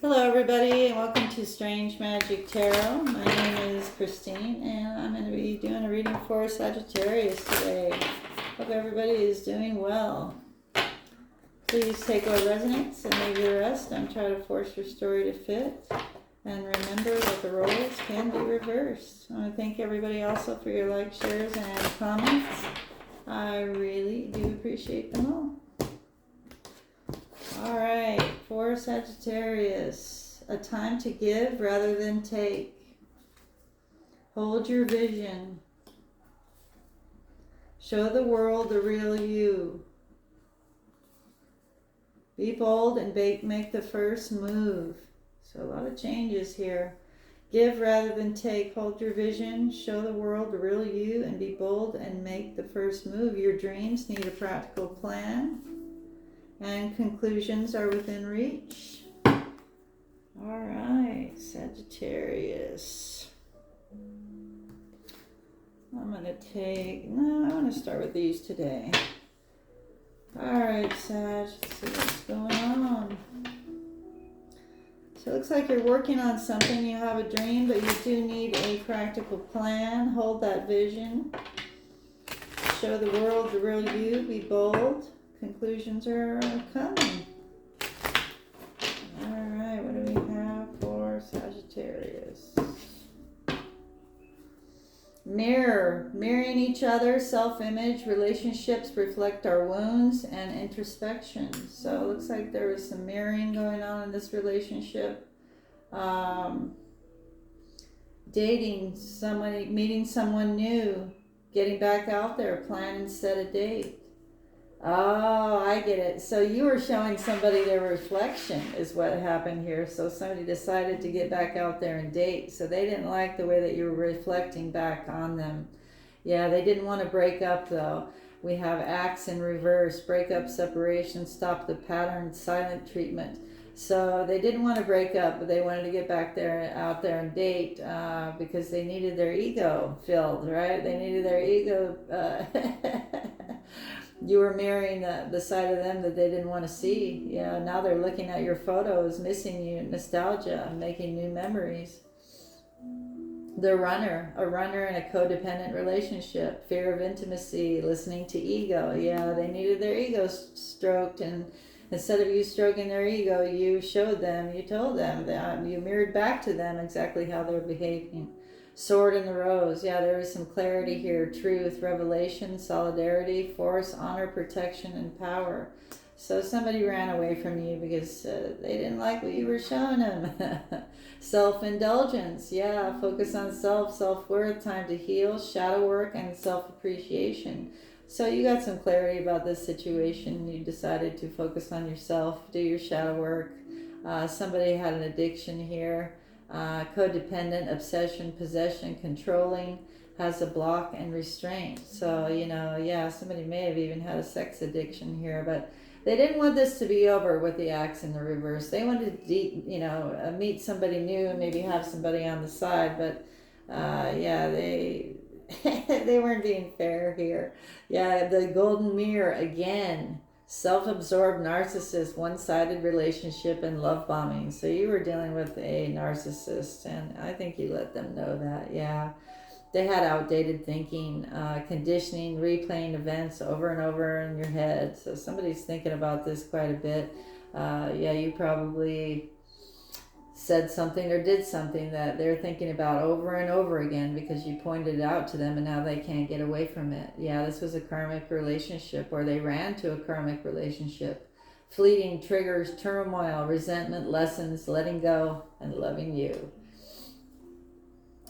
Hello everybody and welcome to Strange Magic Tarot. My name is Christine and I'm going to be doing a reading for Sagittarius today. Hope everybody is doing well. Please take what resonates and leave the rest. Don't try to force your story to fit. And remember that the roles can be reversed. I want to thank everybody also for your likes, shares, and comments. I really do appreciate them all. Alright, for Sagittarius, a time to give rather than take. Hold your vision. Show the world the real you. Be bold and make the first move. So a lot of changes here. Give rather than take. Hold your vision. Show the world the real you and be bold and make the first move. Your dreams need a practical plan. And conclusions are within reach. Alright, Sagittarius. I want to start with these today. Alright, Sag, let's see what's going on. So it looks like you're working on something. You have a dream, but you do need a practical plan. Hold that vision. Show the world the real you. Be bold. Conclusions are coming. Alright, what do we have for Sagittarius? Mirroring each other, self-image, relationships reflect our wounds and introspection. So it looks like there was some mirroring going on in this relationship. Dating somebody, meeting someone new, getting back out there, plan and set a date. Oh, I get it. So you were showing somebody their reflection is what happened here. So somebody decided to get back out there and date. So they didn't like the way that you were reflecting back on them. Yeah, they didn't want to break up though. We have acts in reverse, break up, separation, stop the pattern, silent treatment. So they didn't want to break up, but they wanted to get back there, out there and date because they needed their ego filled, right? They needed their ego. You were mirroring the side of them that they didn't want to see. Yeah, now they're looking at your photos, missing you, nostalgia, making new memories. A runner in a codependent relationship, fear of intimacy, listening to ego. Yeah, they needed their ego stroked, and instead of you stroking their ego, you showed them, you told them, that you mirrored back to them exactly how they're behaving. Sword in the rose. Yeah, there is some clarity here. Truth, revelation, solidarity, force, honor, protection, and power. So somebody ran away from you because they didn't like what you were showing them. Self-indulgence. Yeah, focus on self-worth, time to heal, shadow work, and self-appreciation. So you got some clarity about this situation. You decided to focus on yourself, do your shadow work. Somebody had an addiction here. Codependent, obsession, possession, controlling, has a block and restraint. So, somebody may have even had a sex addiction here, but they didn't want this to be over with the acts in the reverse. They wanted to, meet somebody new and maybe have somebody on the side, but, they they weren't being fair here. Yeah, the golden mirror again. Self-absorbed narcissist, one-sided relationship, and love bombing. So you were dealing with a narcissist, and I think you let them know that. Yeah, they had outdated thinking, conditioning, replaying events over and over in your head. So somebody's thinking about this quite a bit. You probably said something or did something that they're thinking about over and over again because you pointed it out to them and now they can't get away from it. Yeah, this was a karmic relationship, or they ran to a karmic relationship. Fleeting triggers, turmoil, resentment, lessons, letting go, and loving you.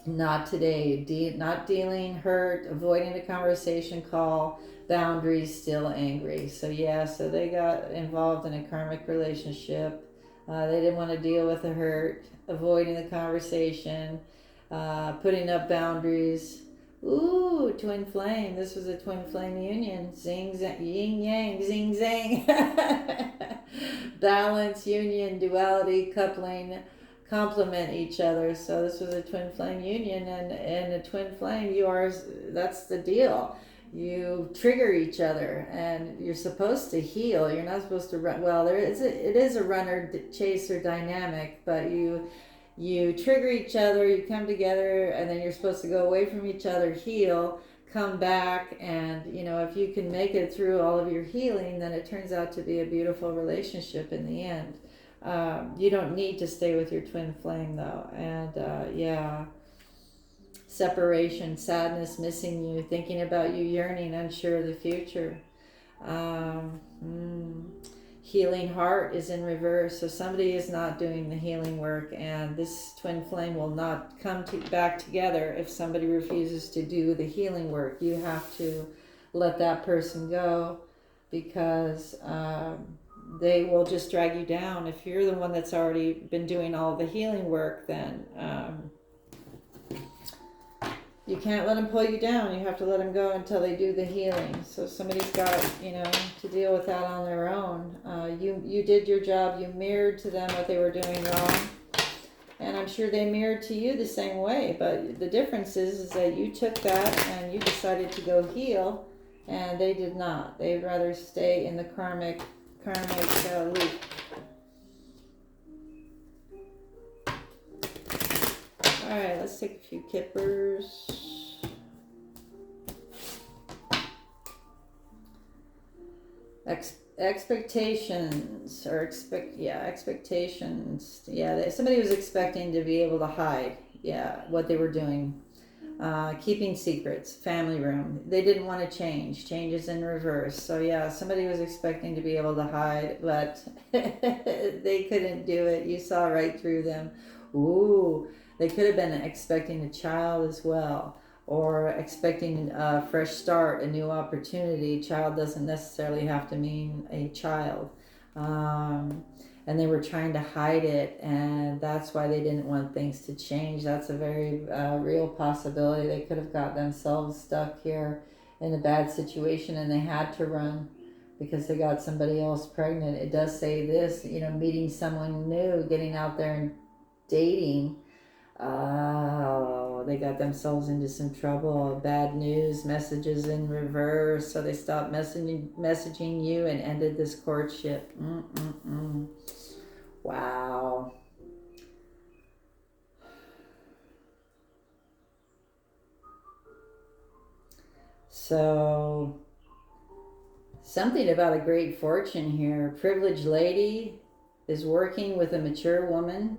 Not today. Not dealing, hurt, avoiding a conversation, call, boundaries, still angry. So so they got involved in a karmic relationship. They didn't want to deal with the hurt, avoiding the conversation, putting up boundaries. Ooh, twin flame. This was a twin flame union. Zing, zang, yin, yang, zing, zang. Balance, union, duality, coupling, complement each other. So this was a twin flame union, and a twin flame, that's the deal. you trigger each other, and you're supposed to heal. You're not supposed to run. Well, it is a runner chaser dynamic, but you trigger each other, you come together, and then you're supposed to go away from each other, heal, come back, and if you can make it through all of your healing, then it turns out to be a beautiful relationship in the end. You don't need to stay with your twin flame though. And yeah, separation, sadness, missing you, thinking about you, yearning, unsure of the future. Healing heart is in reverse, so somebody is not doing the healing work, and this twin flame will not come back together if somebody refuses to do the healing work. You have to let that person go, because they will just drag you down. If you're the one that's already been doing all the healing work, then you can't let them pull you down. You have to let them go until they do the healing. So somebody's got, to deal with that on their own. You did your job. You mirrored to them what they were doing wrong. And I'm sure they mirrored to you the same way. But the difference is that you took that and you decided to go heal, and they did not. They'd rather stay in the karmic loop. All right, let's take a few kippers. Expectations, or expectations. Yeah, somebody was expecting to be able to hide, what they were doing. Keeping secrets, family room. They didn't want to change. Change is in reverse. So yeah, somebody was expecting to be able to hide, but they couldn't do it. You saw right through them. Ooh, they could have been expecting a child as well, or expecting a fresh start, a new opportunity. Child doesn't necessarily have to mean a child. And they were trying to hide it, and that's why they didn't want things to change. That's a very real possibility. They could have got themselves stuck here in a bad situation, and they had to run because they got somebody else pregnant. It does say this, meeting someone new, getting out there and dating. Oh, they got themselves into some trouble. Bad news, messages in reverse. So they stopped messaging you and ended this courtship. Wow. So something about a great fortune here. Privileged lady is working with a mature woman.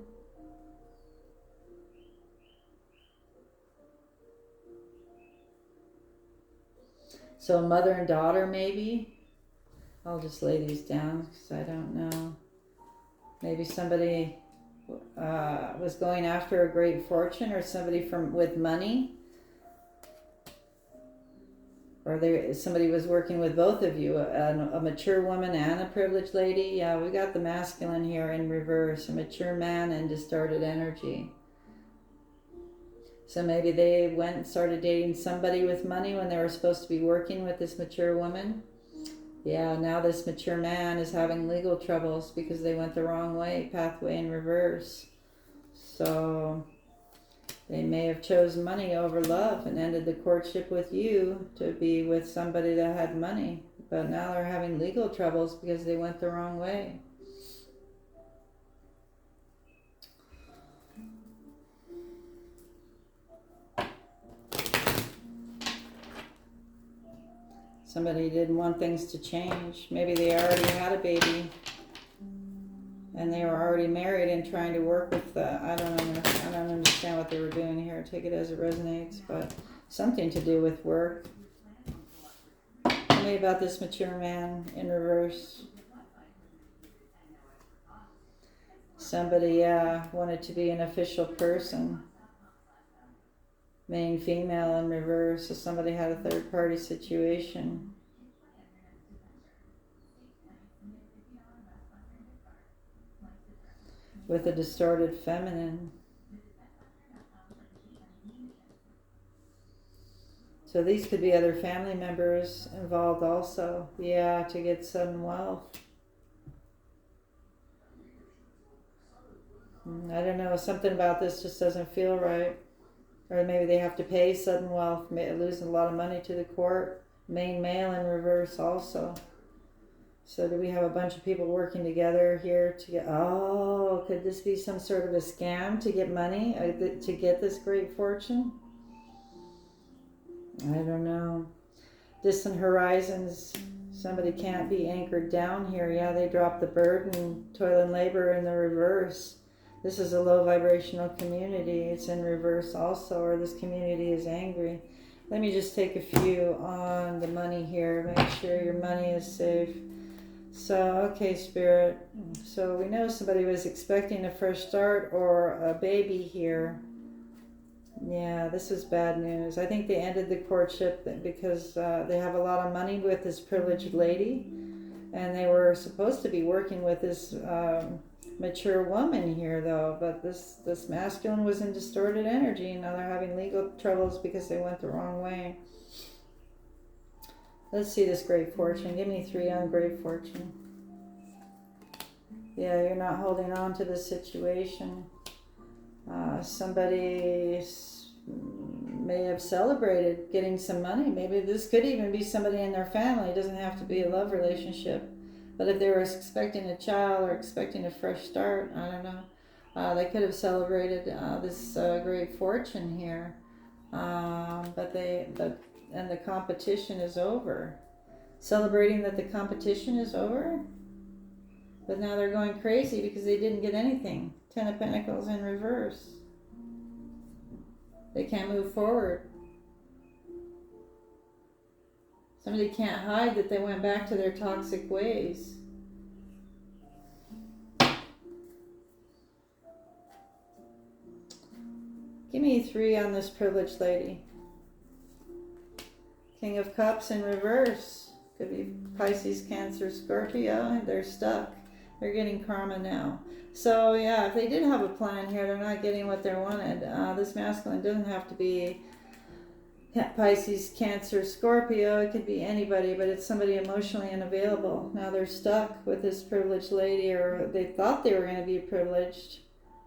So mother and daughter, maybe. I'll just lay these down because I don't know. Maybe somebody was going after a great fortune, or somebody with money, or somebody was working with both of you, a mature woman and a privileged lady. Yeah, we got the masculine here in reverse, a mature man and distorted energy. So maybe they went and started dating somebody with money when they were supposed to be working with this mature woman. Yeah, now this mature man is having legal troubles because they went the wrong way, pathway in reverse. So they may have chosen money over love and ended the courtship with you to be with somebody that had money. But now they're having legal troubles because they went the wrong way. Somebody didn't want things to change. Maybe they already had a baby and they were already married and trying to work with I don't understand what they were doing here. Take it as it resonates, but something to do with work. Tell me about this mature man in reverse. Somebody wanted to be an official person. Main female in reverse, so somebody had a third party situation. With a distorted feminine. So these could be other family members involved also. Yeah, to get sudden wealth. I don't know, something about this just doesn't feel right. Or maybe they have to pay sudden wealth, losing a lot of money to the court. Main male in reverse also. So do we have a bunch of people working together here to get, oh, could this be some sort of a scam to get money, to get this great fortune? I don't know. Distant horizons, somebody can't be anchored down here. Yeah, they drop the burden, toil and labor in the reverse. This is a low vibrational community. It's in reverse also, or this community is angry. Let me just take a few on the money here. Make sure your money is safe. So, okay, Spirit. So we know somebody was expecting a fresh start or a baby here. Yeah, this is bad news. I think they ended the courtship because they have a lot of money with this privileged lady. And they were supposed to be working with this mature woman here, though. But this masculine was in distorted energy. Now they're having legal troubles because they went the wrong way. Let's see this great fortune. Give me 3 on great fortune. Yeah, you're not holding on to this situation. Somebody may have celebrated getting some money. Maybe this could even be somebody in their family. It doesn't have to be a love relationship. But if they were expecting a child or expecting a fresh start, I don't know. They could have celebrated this great fortune here. And the competition is over. Celebrating that the competition is over. But now they're going crazy because they didn't get anything. 10 of Pentacles in reverse. They can't move forward. Somebody can't hide that they went back to their toxic ways. Give me 3 on this privileged lady. King of Cups in reverse. Could be Pisces, Cancer, Scorpio. They're stuck. They're getting karma now. So yeah, if they did have a plan here, they're not getting what they wanted. This masculine doesn't have to be Pisces, Cancer, Scorpio. It could be anybody, but it's somebody emotionally unavailable. Now they're stuck with this privileged lady, or they thought they were going to be privileged,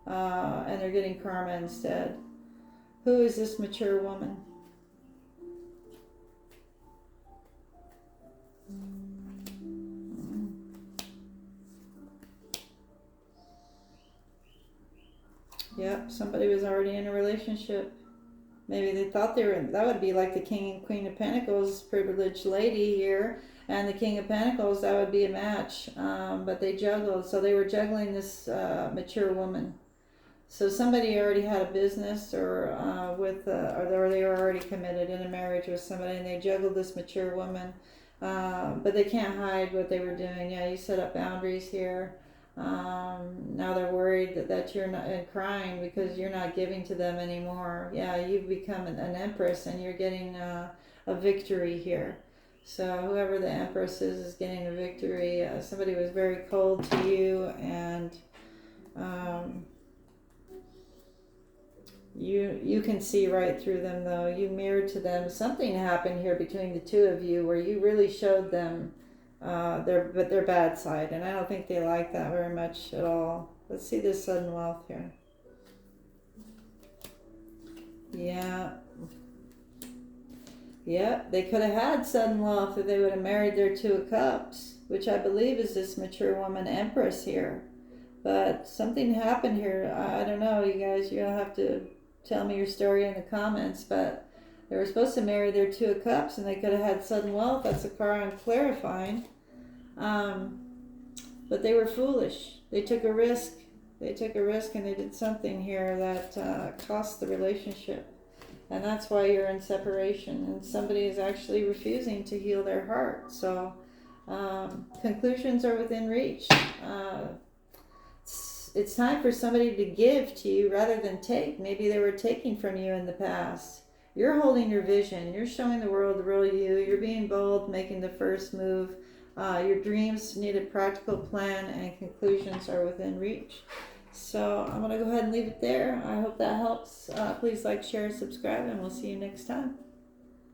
and they're getting karma instead. Who is this mature woman? Yep, somebody was already in a relationship. Maybe they thought they were, that would be like the King and Queen of Pentacles, privileged lady here, and the King of Pentacles, that would be a match. But they juggled, so they were juggling this mature woman. So somebody already had a business, or or they were already committed in a marriage with somebody, and they juggled this mature woman. But they can't hide what they were doing. Yeah, you set up boundaries here. Now they're worried that you're not crying because you're not giving to them anymore. Yeah, you've become an empress, and you're getting a victory here. So whoever the empress is getting a victory. Somebody was very cold to you, and you can see right through them, though. You mirrored to them. Something happened here between the two of you where you really showed them their bad side, and I don't think they like that very much at all. Let's see this sudden wealth here. Yeah, they could have had sudden wealth if they would have married their 2 of Cups, which I believe is this mature woman empress here. But something happened here. I don't know, you guys. You'll have to tell me your story in the comments. But they were supposed to marry their 2 of Cups, and they could have had sudden wealth. That's a card I'm clarifying. But they were foolish. They took a risk. They took a risk, and they did something here that cost the relationship. And that's why you're in separation. And somebody is actually refusing to heal their heart. So conclusions are within reach. It's time for somebody to give to you rather than take. Maybe they were taking from you in the past. You're holding your vision. You're showing the world the real you. You're being bold, making the first move. Your dreams need a practical plan, and conclusions are within reach. So I'm going to go ahead and leave it there. I hope that helps. Please like, share, subscribe, and we'll see you next time.